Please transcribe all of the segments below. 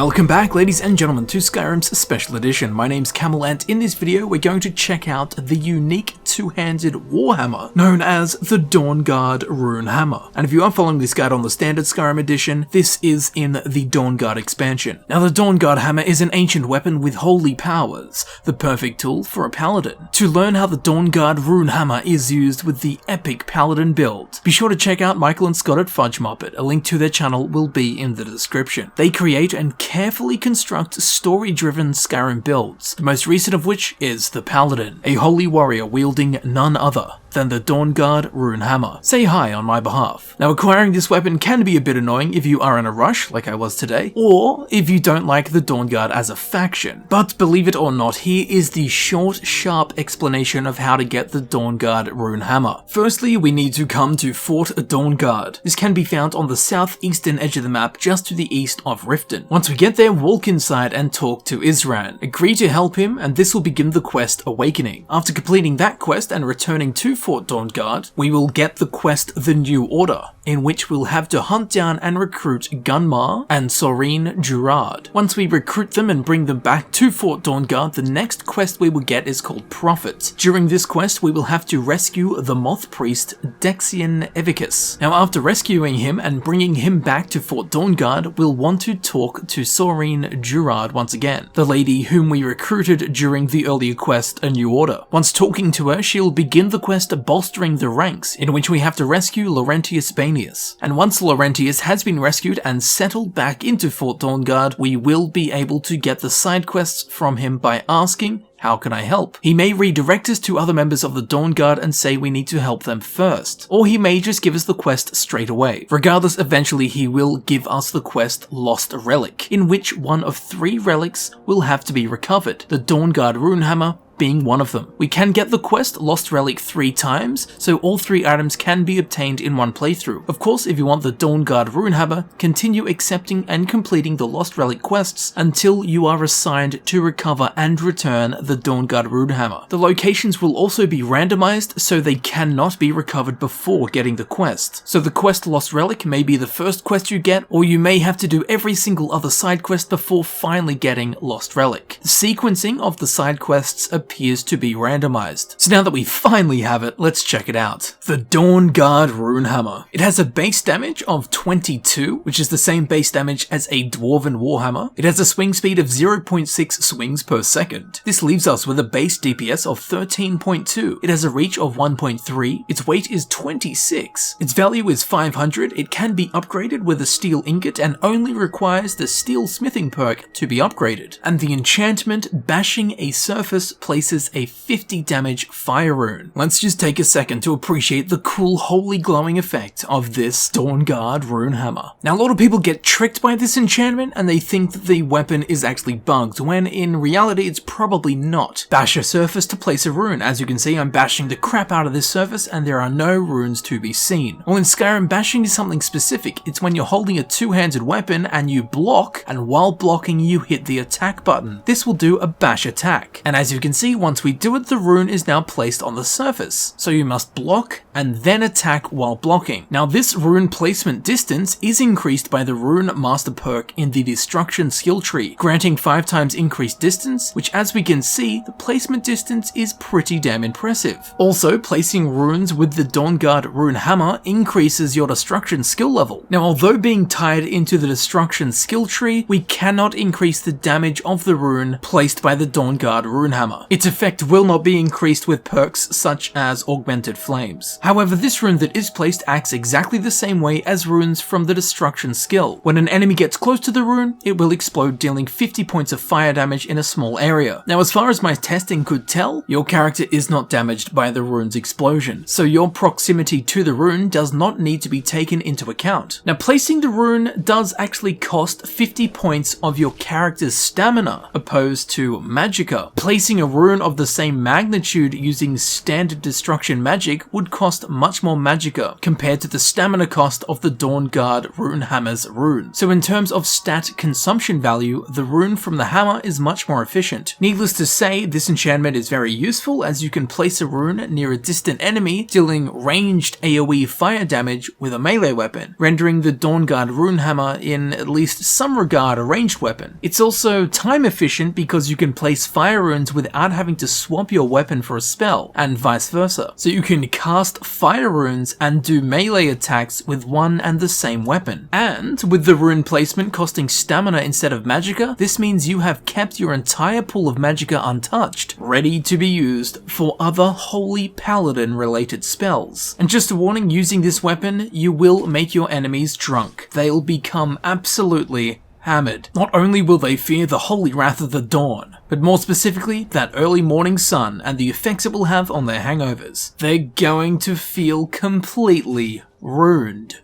Welcome back, ladies and gentlemen, to Skyrim's Special Edition. My name's Camel, and in this video we're going to check out the unique two-handed warhammer known as the Dawnguard Rune Hammer. And if you are following this guide on the standard Skyrim edition, this is in the Dawnguard expansion. Now, the Dawnguard Hammer is an ancient weapon with holy powers, the perfect tool for a Paladin. To learn how the Dawnguard Rune Hammer is used with the epic Paladin build, be sure to check out Michael and Scott at Fudge Muppet. A link to their channel will be in the description. They create and carefully construct story-driven Skyrim builds, the most recent of which is the Paladin, a holy warrior wielding none other than the Dawnguard Rune Hammer. Say hi on my behalf. Now, acquiring this weapon can be a bit annoying if you are in a rush, like I was today, or if you don't like the Dawnguard as a faction. But believe it or not, here is the short, sharp explanation of how to get the Dawnguard Rune Hammer. Firstly, we need to come to Fort Dawnguard. This can be found on the southeastern edge of the map, just to the east of Riften. Once we get there, walk inside and talk to Isran. Agree to help him, and this will begin the quest Awakening. After completing that quest and returning to Fort Dawnguard, we will get the quest The New Order, in which we'll have to hunt down and recruit Gunmar and Soreen Jurard. Once we recruit them and bring them back to Fort Dawnguard, the next quest we will get is called Prophet. During this quest, we will have to rescue the Moth Priest Dexian Evicus. Now, after rescuing him and bringing him back to Fort Dawnguard, we'll want to talk to Soreen Jurard once again, the lady whom we recruited during the earlier quest A New Order. Once talking to her, she'll begin the quest Bolstering the Ranks, in which we have to rescue Laurentius Banius. And once Laurentius has been rescued and settled back into Fort Dawnguard, we will be able to get the side quests from him by asking, "How can I help?" He may redirect us to other members of the Dawnguard and say we need to help them first, or he may just give us the quest straight away. Regardless, eventually he will give us the quest Lost Relic, in which one of 3 relics will have to be recovered, the Dawnguard Rune Hammer being one of them. We can get the quest Lost Relic 3 times, so all 3 items can be obtained in one playthrough. Of course, if you want the Dawnguard Rune Hammer, continue accepting and completing the Lost Relic quests until you are assigned to recover and return the Dawnguard Rune Hammer. The locations will also be randomized, so they cannot be recovered before getting the quest. So the quest Lost Relic may be the first quest you get, or you may have to do every single other side quest before finally getting Lost Relic. The sequencing of the side quests appears to be randomized. So now that we finally have it, let's check it out. The Dawnguard Rune Hammer. It has a base damage of 22, which is the same base damage as a Dwarven Warhammer. It has a swing speed of 0.6 swings per second. This leaves us with a base DPS of 13.2. It has a reach of 1.3. Its weight is 26. Its value is 500. It can be upgraded with a steel ingot and only requires the steel smithing perk to be upgraded. And the enchantment Bashing a Surface places a 50 damage fire rune. Let's just take a second to appreciate the cool holy glowing effect of this Dawnguard Rune Hammer. Now, a lot of people get tricked by this enchantment and they think that the weapon is actually bugged, when in reality it's probably not. Bash a surface to place a rune. As you can see, I'm bashing the crap out of this surface and there are no runes to be seen. Well, in Skyrim, bashing is something specific. It's when you're holding a two-handed weapon and you block, and while blocking you hit the attack button. This will do a bash attack. And as you can see, once we do it, the rune is now placed on the surface. So you must block and then attack while blocking. Now, this rune placement distance is increased by the Rune Master perk in the Destruction skill tree, granting 5 times increased distance, which, as we can see, the placement distance is pretty damn impressive. Also, placing runes with the Dawnguard Rune Hammer increases your Destruction skill level. Now, although being tied into the Destruction skill tree, we cannot increase the damage of the rune placed by the Dawnguard Rune Hammer. Its effect will not be increased with perks such as Augmented Flames. However, this rune that is placed acts exactly the same way as runes from the Destruction skill. When an enemy gets close to the rune, it will explode, dealing 50 points of fire damage in a small area. Now, as far as my testing could tell, your character is not damaged by the rune's explosion, so your proximity to the rune does not need to be taken into account. Now, placing the rune does actually cost 50 points of your character's stamina, opposed to Magicka. Placing a rune rune of the same magnitude using standard destruction magic would cost much more magicka compared to the stamina cost of the Dawnguard Rune Hammer's rune. So in terms of stat consumption value, the rune from the hammer is much more efficient. Needless to say, this enchantment is very useful as you can place a rune near a distant enemy, dealing ranged AoE fire damage with a melee weapon, rendering the Dawnguard Rune Hammer in at least some regard a ranged weapon. It's also time efficient because you can place fire runes without having to swap your weapon for a spell, and vice versa. So you can cast fire runes and do melee attacks with one and the same weapon. And with the rune placement costing stamina instead of magicka, this means you have kept your entire pool of magicka untouched, ready to be used for other holy paladin related spells. And just a warning, using this weapon, you will make your enemies drunk. They'll become absolutely hammered. Not only will they fear the holy wrath of the dawn, but more specifically, that early morning sun and the effects it will have on their hangovers. They're going to feel completely ruined.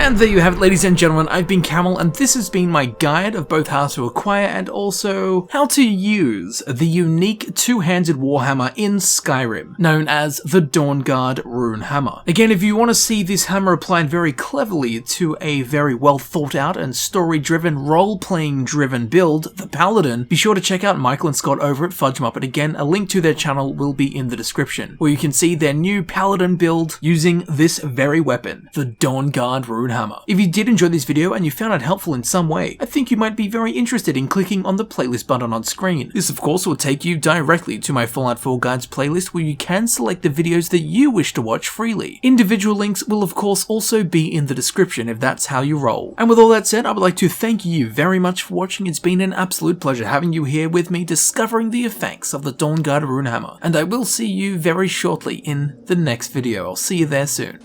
And there you have it, ladies and gentlemen. I've been Camel, and this has been my guide of both how to acquire and also how to use the unique two-handed warhammer in Skyrim, known as the Dawnguard Rune Hammer. Again, if you want to see this hammer applied very cleverly to a very well thought out and story-driven, role-playing driven build, the Paladin, be sure to check out Michael and Scott over at Fudge Muppet. Again, a link to their channel will be in the description, where you can see their new Paladin build using this very weapon, the Dawnguard Rune Hammer. If you did enjoy this video and you found it helpful in some way, I think you might be very interested in clicking on the playlist button on screen. This of course will take you directly to my Fallout 4 Guides playlist, where you can select the videos that you wish to watch freely. Individual links will of course also be in the description if that's how you roll. And with all that said, I would like to thank you very much for watching. It's been an absolute pleasure having you here with me discovering the effects of the Dawnguard Rune Hammer, and I will see you very shortly in the next video. I'll see you there soon.